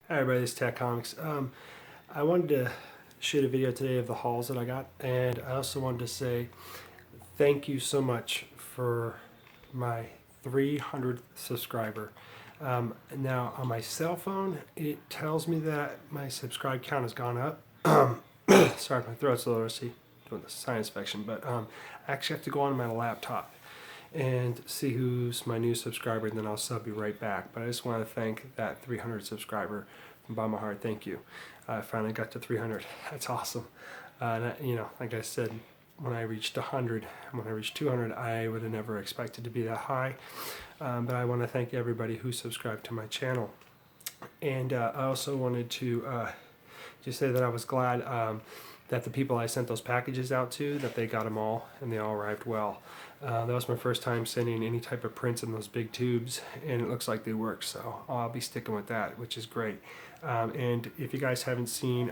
Hi everybody, this is Tech Comics. I wanted to shoot a video today of the hauls that I got, and I also wanted to say thank you so much for my 300th subscriber. Now on my cell phone, it tells me that my subscribe count has gone up. Sorry, my throat's a little rusty doing the sinus infection, but I actually have to go on my laptop and see who's my new subscriber, and then I'll sub you right back. But I just want to thank that 300 subscriber from bottom of my heart. Thank you. I finally got to 300. That's awesome. And like I said, when I reached 100, when I reached 200, I would have never expected to be that high. But I want to thank everybody who subscribed to my channel. And I also wanted to just say that I was glad that the people I sent those packages out to, that they got them all and they all arrived well. That was my first time sending any type of prints in those big tubes, and it looks like they work, so I'll be sticking with that, which is great. And if you guys haven't seen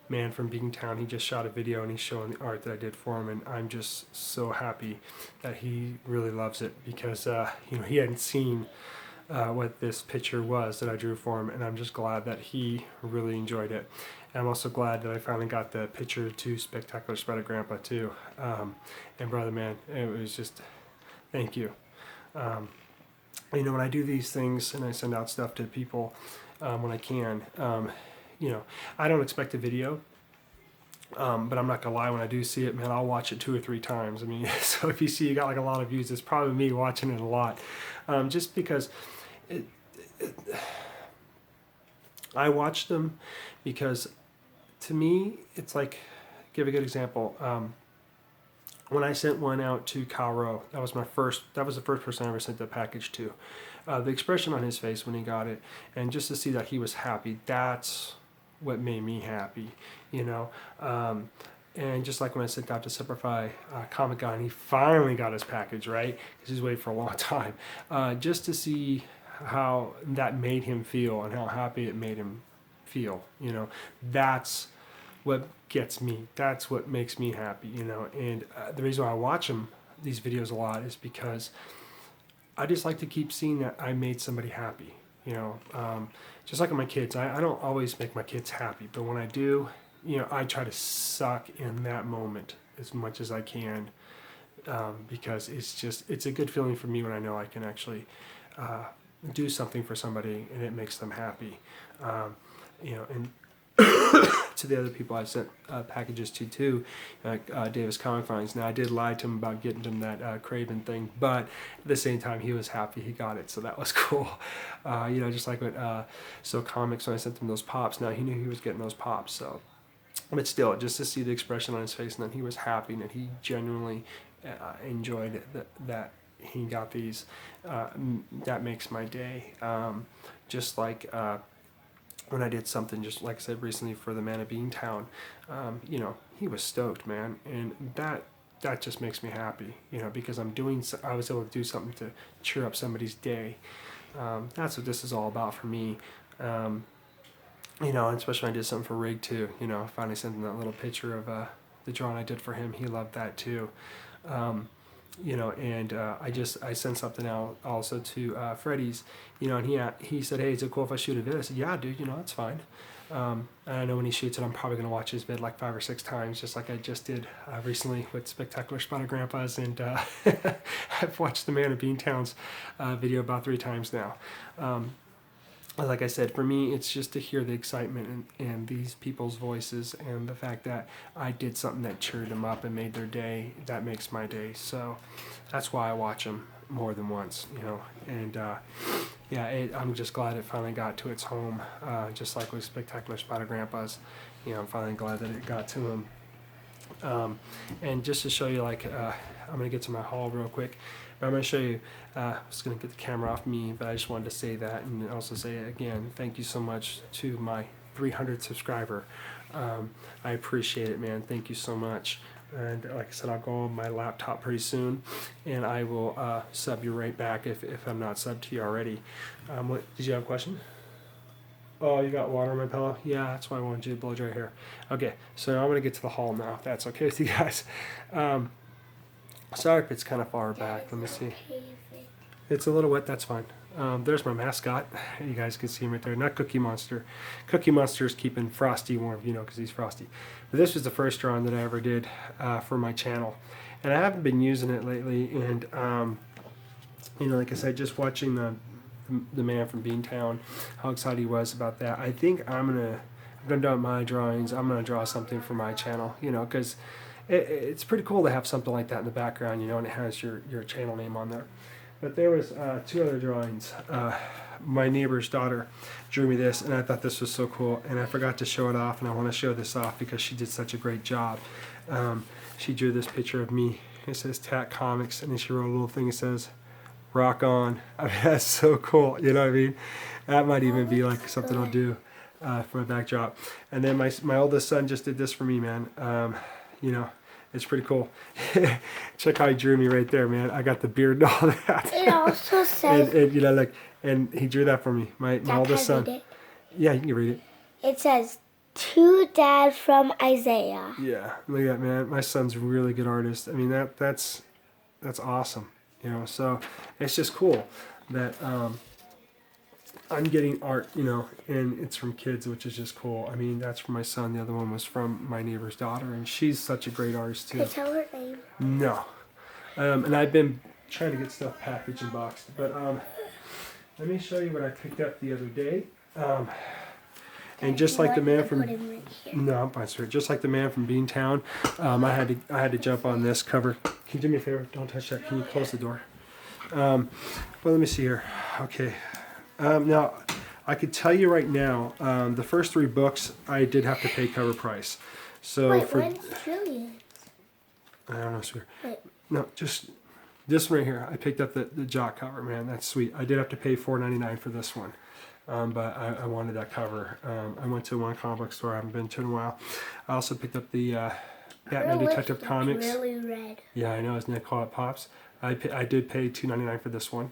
Man from Beantown, he just shot a video and he's showing the art that I did for him, and I'm just so happy that he really loves it, because he hadn't seen what this picture was that I drew for him, and I'm just glad that he really enjoyed it. And I'm also glad that I finally got the picture to Spectacular Spider-Grandpa too. And brother, man, it was just, thank you. When I do these things and I send out stuff to people when I can, I don't expect a video. But I'm not gonna lie, when I do see it, man, I'll watch it 2 or 3 times. I mean, so if you see you got like a lot of views, it's probably me watching it a lot, just because I watch them, because to me it's like, give a good example. When I sent one out to Kyle Rowe, that was the first person I ever sent the package to. The expression on his face when he got it, and just to see that he was happy, that's what made me happy, and just like when I sent out to Simplify Comic Guy, and he finally got his package, right? Because he's waited for a long time. Just to see how that made him feel and how happy it made him feel, that's what gets me. That's what makes me happy, And the reason why I watch these videos a lot, is because I just like to keep seeing that I made somebody happy. Just like with my kids, I don't always make my kids happy, but when I do, I try to suck in that moment as much as I can, because it's a good feeling for me when I know I can actually do something for somebody and it makes them happy. And to the other people I sent packages to too, like Davis Comic Finds. Now I did lie to him about getting him that Craven thing, but at the same time he was happy he got it, so that was cool. Just like with So Comics, when I sent him those pops, now he knew he was getting those pops, so. But still, just to see the expression on his face and that he was happy and that he genuinely enjoyed it, that he got these, that makes my day. Just like when I did something, just like I said recently, for the Man of Beantown, he was stoked, man, and that just makes me happy, because I was able to do something to cheer up somebody's day. That's what this is all about for me. And especially when I did something for Rig too, finally sent him that little picture of the drawing I did for him. He loved that too. And I sent something out also to Freddy's, and he said, hey, is it cool if I shoot a vid? I said, yeah, dude, that's fine. And I know when he shoots it, I'm probably going to watch his vid like 5 or 6 times, just like I just did recently with Spectacular Spider-Grandpas, and I've watched the Man of Beantown's video about 3 times now. Like I said, for me, it's just to hear the excitement and these people's voices, and the fact that I did something that cheered them up and made their day. That makes my day. So that's why I watch them more than once, And I'm just glad it finally got to its home, just like with Spectacular Spider-Grandpas. I'm finally glad that it got to him. And just to show you, I'm going to get to my haul real quick. But I'm going to show you, I was going to get the camera off me, but I just wanted to say that, and also say again, thank you so much to my 300 subscriber. I appreciate it, man. Thank you so much. And like I said, I'll go on my laptop pretty soon, and I will sub you right back if I'm not subbed to you already. Did you have a question? Oh, you got water on my pillow? Yeah, that's why I wanted you to blow dry hair. Okay, so I'm going to get to the haul now, if that's okay with you guys. Sorry if it's kind of far back. Let me see. It's a little wet, that's fine. There's my mascot. You guys can see him right there. Not Cookie Monster. Cookie Monster's keeping Frosty warm, you know, because he's Frosty. But this was the first drawing that I ever did for my channel. And I haven't been using it lately. And, you know, like I said, just watching the man from Beantown, how excited he was about that. I think I'm gonna do my drawings. I'm gonna draw something for my channel, you know, because it's pretty cool to have something like that in the background, you know, and it has your channel name on there. But there was 2 other drawings. My neighbor's daughter drew me this, and I thought this was so cool, and I forgot to show it off, and I want to show this off because she did such a great job. She drew this picture of me. It says Tat Comics, and then she wrote a little thing that says, "Rock on." I mean, that's so cool, you know what I mean? That might even be like something I'll do for my backdrop. And then my oldest son just did this for me, man. You know, it's pretty cool. Check how he drew me right there, man. I got the beard and all that. It also says... and you know, like, and he drew that for me. My oldest son. Read it. Yeah, you can read it. It says, "To Dad from Isaiah." Yeah, look at that, man. My son's a really good artist. I mean, that's awesome. You know, so it's just cool that I'm getting art, you know, and it's from kids, which is just cool. I mean, that's from my son. The other one was from my neighbor's daughter, and she's such a great artist too. Can I tell her name? No. And I've been trying to get stuff packaged and boxed, but let me show you what I picked up the other day. And just like the man from I'm fine, sir. Just like the man from Beantown, I had to jump on this cover. Can you do me a favor? Don't touch that. Can you close the door? Well, let me see here. Okay. Now, I could tell you right now, the first 3 books I did have to pay cover price. So Wait, for when's Julian? I don't know, sir. Wait. No, just this one right here. I picked up the Jock cover, man. That's sweet. I did have to pay $4.99 for this one. But I wanted that cover. I went to one comic book store I haven't been to in a while. I also picked up the Batman Detective Comics. Really red. Yeah, I know. Isn't that called Pops? I did pay $2.99 for this one.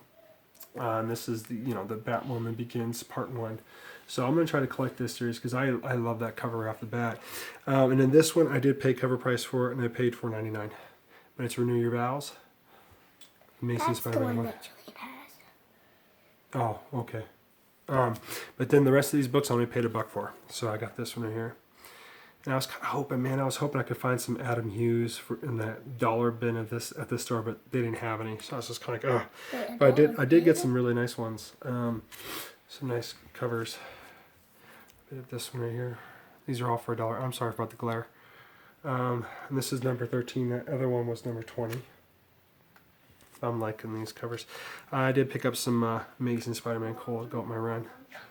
This is the the Batwoman Begins Part 1. So I'm gonna try to collect this series because I love that cover off the bat. And then this one I did pay cover price for it, and I paid $4.99. But it's Renew Your Vows. Amazing That's the Spider-Man one that Julian has. Oh, okay. But then the rest of these books I only paid $1 for. So I got this one right here. And I was kind of hoping, man, I could find some Adam Hughes in that dollar bin at this store, but they didn't have any. So I was just kind of like, oh. But I did get some really nice ones. Some nice covers. This one right here. These are all for $1. I'm sorry about the glare. And this is number 13. That other one was number 20. I'm liking these covers. I did pick up some Amazing Spider-Man Cole to go up my run.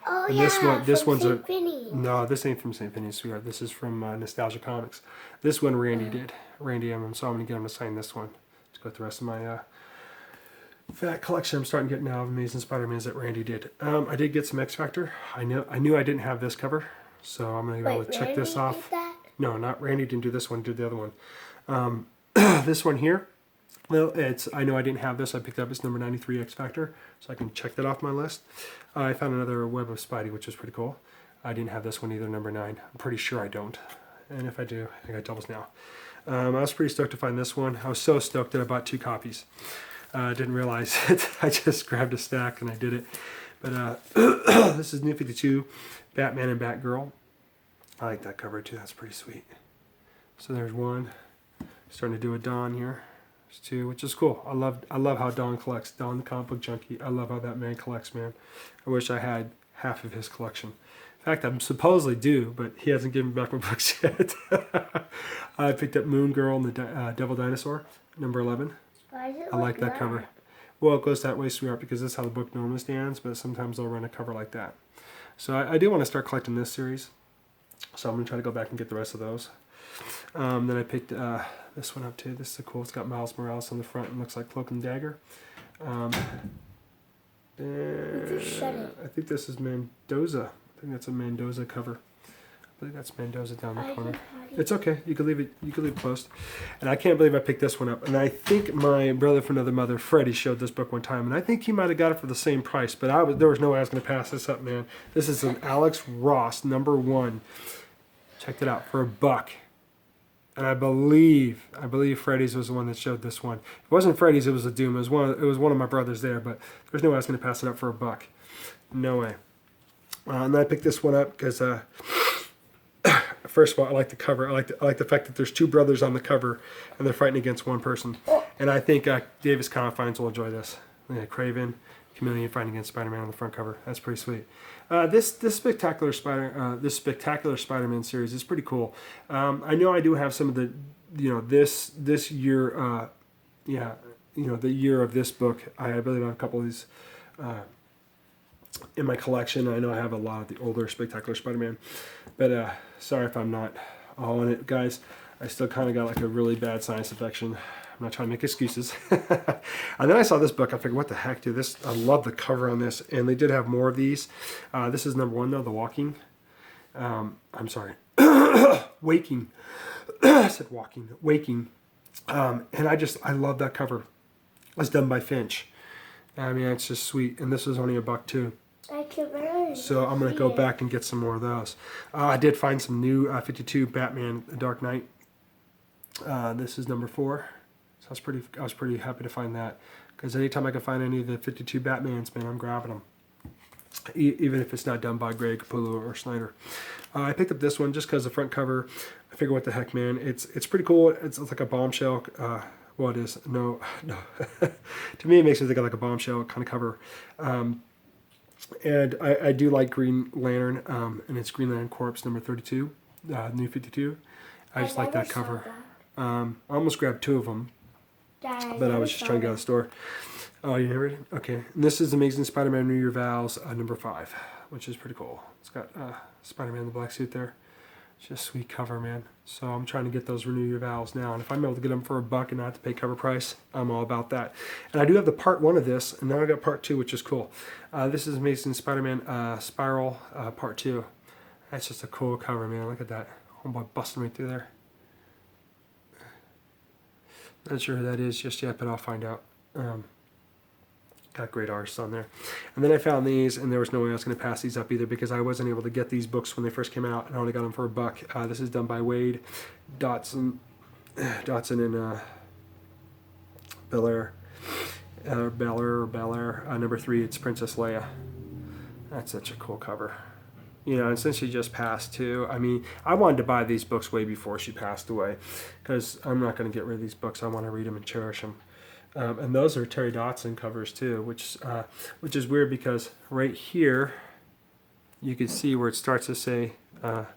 Oh, And yeah, this from one's St. Vinny. No, this ain't from St. Vinny's, sweetheart. This is from Nostalgia Comics. This one Randy did. Randy Emmons, so I'm going to get him to sign this one. Let's go with the rest of my fat collection I'm starting to get now of Amazing Spider-Mans that Randy did. I did get some X Factor. I knew I didn't have this cover, so I'm going to be able to check this off. Did that? No, not Randy didn't do this one, did the other one. This one here, well, I know I didn't have this. I picked up it's number 93 X Factor, so I can check that off my list. I found another Web of Spidey, which was pretty cool. I didn't have this one either, number 9. I'm pretty sure I don't. And if I do, I got doubles now. I was pretty stoked to find this one. I was so stoked that I bought 2 copies. I didn't realize it. I just grabbed a stack and I did it. But this is New 52, Batman and Batgirl. I like that cover too. That's pretty sweet. So there's one. Starting to do a Don here. There's 2, which is cool. I love how Don collects. Don the comic book junkie. I love how that man collects, man. I wish I had half of his collection. In fact, I'm supposedly due, but he hasn't given me back my books yet. I picked up Moon Girl and the Devil Dinosaur, number 11. Why does it I like that cover. Well, it goes that way, sweetheart, because this is how the book normally stands, but sometimes they'll run a cover like that. So I do want to start collecting this series. So I'm going to try to go back and get the rest of those. Then I picked this one up too. This is cool. It's got Miles Morales on the front and looks like Cloak and Dagger. Shut it. I think this is Mendoza. I think that's a Mendoza cover. I believe that's Mendoza down the corner. It's okay. You can leave it closed. And I can't believe I picked this one up. And I think my brother from another mother, Freddie, showed this book one time. And I think he might have got it for the same price. But there was no way I was going to pass this up, man. This is an Alex Ross, number 1. Checked it out for $1. and I believe Freddy's was the one that showed this one. If it wasn't Freddy's, it was a Doom. It was one of my brothers there, but there's no way I was going to pass it up for $1. No way. And then I picked this one up because, first of all, I like the cover. I like the fact that there's two brothers on the cover, and they're fighting against one person. And I think Davis Confines will enjoy this. Yeah, Craven, Chameleon fighting against Spider-Man on the front cover. That's pretty sweet. This spectacular Spider-Man series is pretty cool. I know I do have some of the, this year, the year of this book. I believe I have a couple of these in my collection. I know I have a lot of the older Spectacular Spider-Man, but sorry if I'm not all in it, guys. I still kind of got like a really bad sinus infection. I'm not trying to make excuses. And then I saw this book. I figured, what the heck, dude? I love the cover on this, and they did have more of these. This is number 1 though, The Walking. I'm sorry, Waking. I said Walking, Waking. And I love that cover. It's done by Finch. I mean, it's just sweet. And this is only $1 too. I can barely So I'm going to go back and get some more of those. I did find some new 52 Batman Dark Knight. This is number 4. So I was pretty happy to find that. Because anytime I can find any of the 52 Batmans, man, I'm grabbing them. Even if it's not done by Greg Capullo or Snyder. I picked up this one just because the front cover, I figure, what the heck, man. It's pretty cool. It's like a bombshell. Well, it is. No. To me, it makes it think of like a bombshell kind of cover. And I do like Green Lantern, and it's Green Lantern Corps number 32, New 52. I just like that cover. I almost grabbed 2 of them, but I was just trying to get out of the store. Oh, you never did? Okay. And this is Amazing Spider-Man New Year Vows, number 5, which is pretty cool. It's got Spider-Man in the black suit there. It's just a sweet cover, man. So I'm trying to get those Renew Your Vows now. And if I'm able to get them for $1 and not have to pay cover price, I'm all about that. And I do have the part 1 of this, and now I got part 2, which is cool. This is Amazing Spider-Man Spiral part 2. That's just a cool cover, man. Look at that. Homeboy busting right through there. Not sure who that is just yet, but I'll find out. Got great artists on there. And then I found these, and there was no way I was going to pass these up either because I wasn't able to get these books when they first came out, and I only got them for $1. This is done by Wade Dotson and Belair. Number 3, it's Princess Leia. That's such a cool cover. And since she just passed too, I mean, I wanted to buy these books way before she passed away because I'm not going to get rid of these books. I want to read them and cherish them. And those are Terry Dotson covers too, which is weird because right here you can see where it starts to say, no,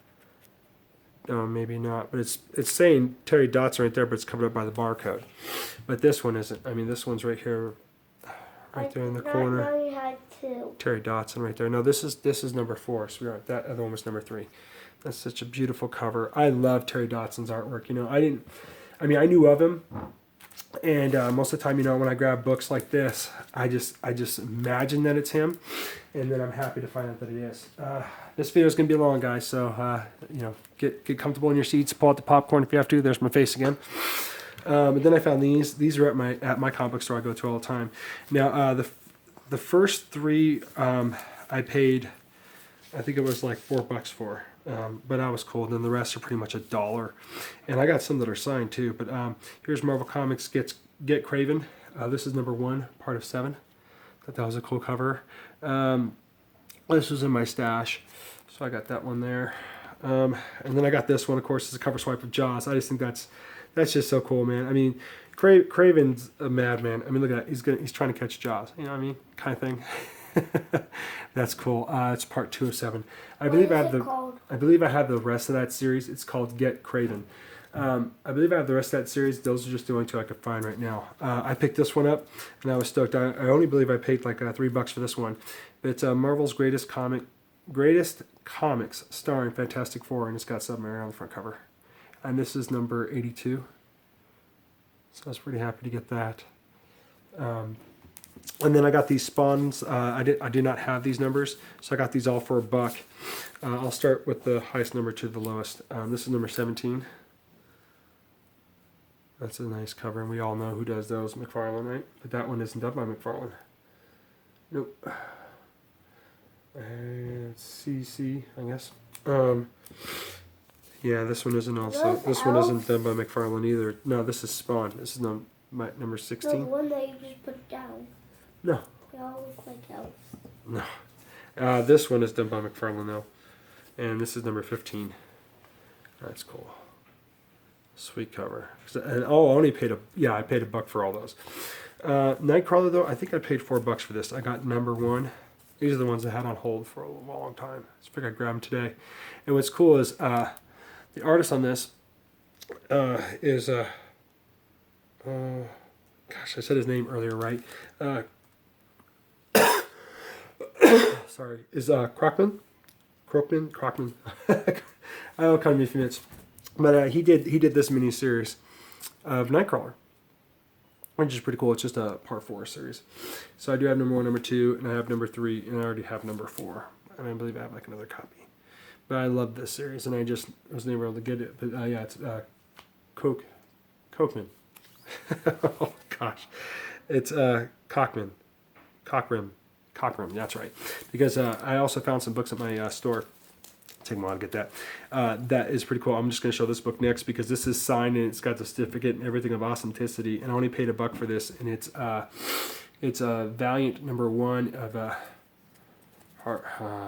maybe not, but it's saying Terry Dotson right there, but it's covered up by the barcode. But this one isn't. I mean, this one's right here, right there in the corner. I did not know you had 2. Terry Dotson right there. No, this is number 4. So that other one was number 3. That's such a beautiful cover. I love Terry Dotson's artwork. I knew of him. And most of the time, when I grab books like this, I just imagine that it's him, and then I'm happy to find out that it is. This video is going to be long, guys, so get comfortable in your seats, pull out the popcorn if you have to. There's my face again. But then I found these. These are at my comic book store I go to all the time. Now the first 3 I paid, I think it was like $4 for. But I was cool. And then the rest are pretty much $1. And I got some that are signed too. But here's Marvel Comics Get Craven. This is number 1, part of 7. Thought that was a cool cover. This was in my stash, so I got that one there. And then I got this one, of course, is a cover swipe of Jaws. I just think that's just so cool, man. I mean, Craven's a madman. I mean, look at that. He's trying to catch Jaws. You know what I mean? Kind of thing. That's cool. It's part 2 of 7. I believe I have the rest of that series. It's called Get Craven. I believe I have the rest of that series. Those are just the only 2 I could find right now. I picked this one up, and I was stoked. I only believe I paid like $3 for this one. It's Marvel's Greatest Comics starring Fantastic Four, and it's got Submariner on the front cover. And this is number 82. So I was pretty happy to get that. And then I got these Spawns. I did not have these numbers, so I got these all for $1. I'll start with the highest number to the lowest. This is number 17. That's a nice cover, and we all know who does those, McFarlane, right? But that one isn't done by McFarlane. Nope. It's CC, I guess. Yeah, this one isn't also. Those This one isn't elves- done by McFarlane either. No, this is Spawn. This is number The 16. one that you just put down. No, They all look like elves. no. This one is done by McFarlane though, and this is number 15. That's cool. Sweet cover. And oh, I only paid I paid $1 for all those. Nightcrawler though, I think I paid $4 for this. I got number 1. These are the ones I had on hold for a long time. So I figured I'd grab them today. And what's cool is the artist on this is gosh, I said his name earlier, right? Sorry, is Crockman? I'll come in a few minutes. But he did this mini series of Nightcrawler, which is pretty cool. It's just a part 4 series. So I do have number 1, number 2, and I have number 3, and I already have number 4. And I believe I have like another copy. But I love this series, and I just wasn't able to get it. But yeah, it's Cockman. Oh gosh, it's Cockman. Cockrum, that's right. Because I also found some books at my store. Take a while to get that. That is pretty cool. I'm just going to show this book next because this is signed and it's got the certificate and everything of authenticity. And I only paid $1 for this, and it's Valiant number 1 of the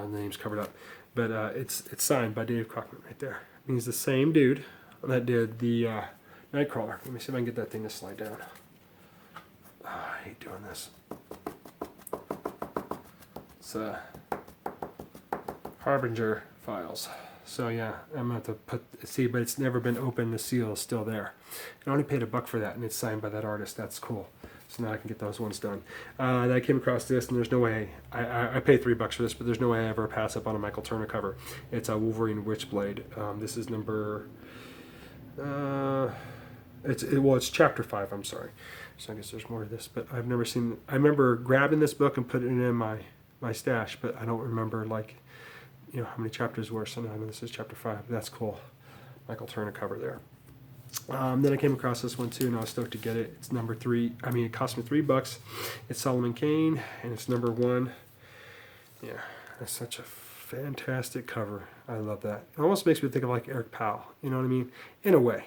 name's covered up, but it's signed by Dave Cockman right there. He's the same dude that did the Nightcrawler. Let me see if I can get that thing to slide down. Oh, I hate doing this. It's Harbinger files. So yeah, I'm gonna have to see, but it's never been opened. The seal is still there. I only paid $1 for that, and it's signed by that artist. That's cool. So now I can get those ones done. Then I came across this, and there's no way I paid $3 for this, but there's no way I ever pass up on a Michael Turner cover. It's a Wolverine Witchblade. This is number. It's chapter 5. I'm sorry. So I guess there's more to this, but I've never seen. I remember grabbing this book and putting it in my stash, but I don't remember how many chapters were. So now I know this is chapter 5. That's cool. Michael Turner cover there. Then I came across this one too, and I was stoked to get it. It's number 3. I mean, it cost me $3. It's Solomon Kane, and it's number 1. Yeah, that's such a fantastic cover. I love that. It almost makes me think of like Eric Powell. You know what I mean? In a way.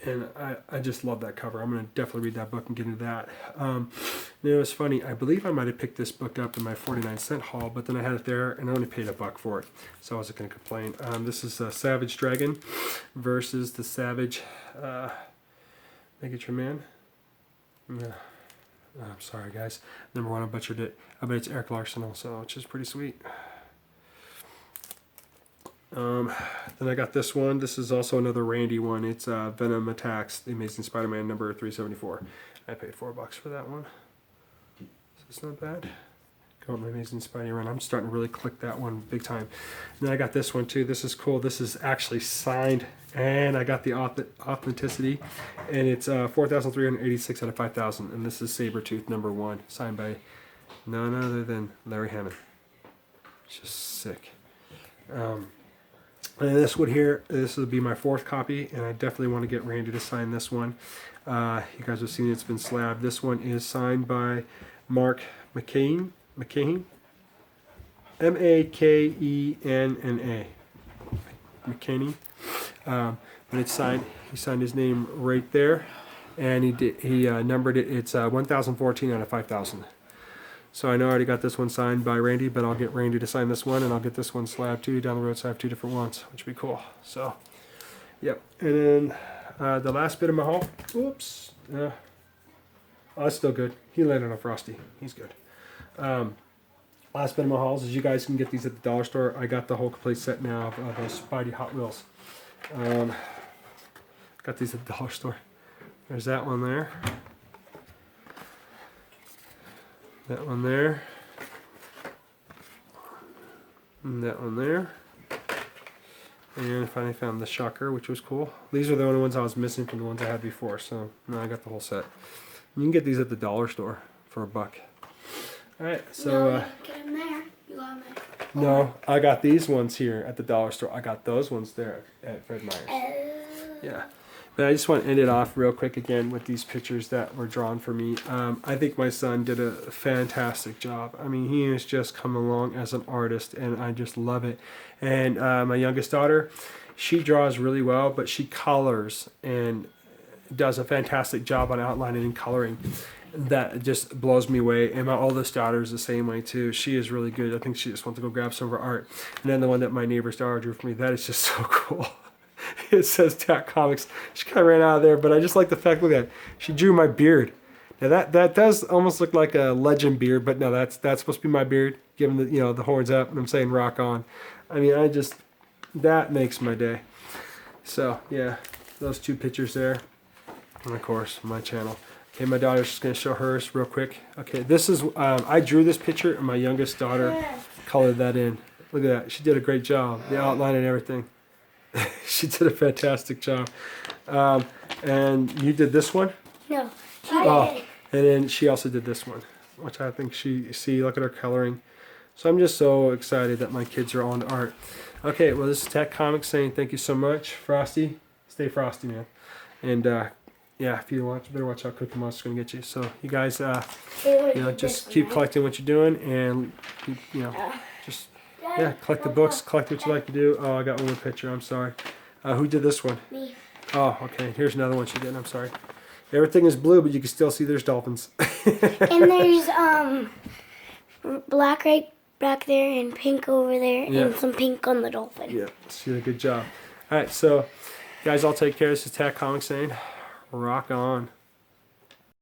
And I just love that cover. I'm going to definitely read that book and get into that. It was funny. I believe I might have picked this book up in my 49-cent haul, but then I had it there, and I only paid $1 for it. So I wasn't going to complain. This is Savage Dragon versus the Savage Megatron Man. Yeah. I'm sorry, guys. Number 1, I butchered it. I bet it's Eric Larson also, which is pretty sweet. Then I got this one. This is also another Randy one. It's Venom Attacks, The Amazing Spider-Man number 374. I paid $4 for that one. So it's not bad. Go with my Amazing Spidey run. I'm starting to really click that one big time. And then I got this one too. This is cool. This is actually signed, and I got the authenticity, and it's 4,386 out of 5,000. And this is Sabretooth number 1, signed by none other than Larry Hammond. It's just sick. And this one here, this will be my 4th copy, and I definitely want to get Randy to sign this one. You guys have seen it's been slabbed. This one is signed by Mark McKean. M-A-K-E-N-N-A. McKinney. But it's signed. He signed his name right there, and he numbered it. It's 1,014 out of 5,000. So I know I already got this one signed by Randy, but I'll get Randy to sign this one, and I'll get this one slabbed too down the road, so I have 2 different ones, which would be cool. So, yep. And then the last bit of my haul. Oops. Oh, that's still good. He landed on Frosty. He's good. Last bit of my hauls is you guys can get these at the dollar store. I got the whole complete set now of those Spidey Hot Wheels. Got these at the dollar store. There's that one there. That one there. And that one there. And I finally found the Shocker, which was cool. These are the only ones I was missing from the ones I had before, so now I got the whole set. You can get these at the dollar store for $1. Alright, so No, you didn't get them there. You got them at... no, I got these ones here at the dollar store. I got those ones there at Fred Meyer's. Yeah. But I just want to end it off real quick again with these pictures that were drawn for me. I think my son did a fantastic job. I mean, he has just come along as an artist, and I just love it. And my youngest daughter, she draws really well, but she colors and does a fantastic job on outlining and coloring. That just blows me away. And my oldest daughter is the same way too. She is really good. I think she just wants to go grab some of her art. And then the one that my neighbor's daughter drew for me, that is just so cool. It says Tack Comics. She kind of ran out of there, but I just like the fact, look at that. She drew my beard. Now that does almost look like a legend beard, but no, that's supposed to be my beard, giving the the horns up, and I'm saying rock on. I mean, that makes my day. So yeah, those two pictures there, and of course my channel. Okay, my daughter's just gonna show hers real quick. Okay, this is I drew this picture, and my youngest daughter colored that in. Look at that. She did a great job. The outline and everything. She did a fantastic job. And you did this one? No. Oh, and then she also did this one, which I think look at her coloring. So I'm just so excited that my kids are on art. Okay, well, this is Tack Comics saying thank you so much. Frosty, stay frosty, man. And yeah, if you better watch out. Cookie Monster's gonna get you. So you guys, just keep collecting what you're doing, and just collect the books, collect what you like to do. Oh, I got one more picture. I'm sorry. Who did this one? Me. Oh, okay. Here's another one she did. I'm sorry. Everything is blue, but you can still see there's dolphins. And there's black right back there and pink over there and some pink on the dolphin. Yeah, she did a good job. All right, so guys, I'll take care. This is Tack Comics saying, rock on.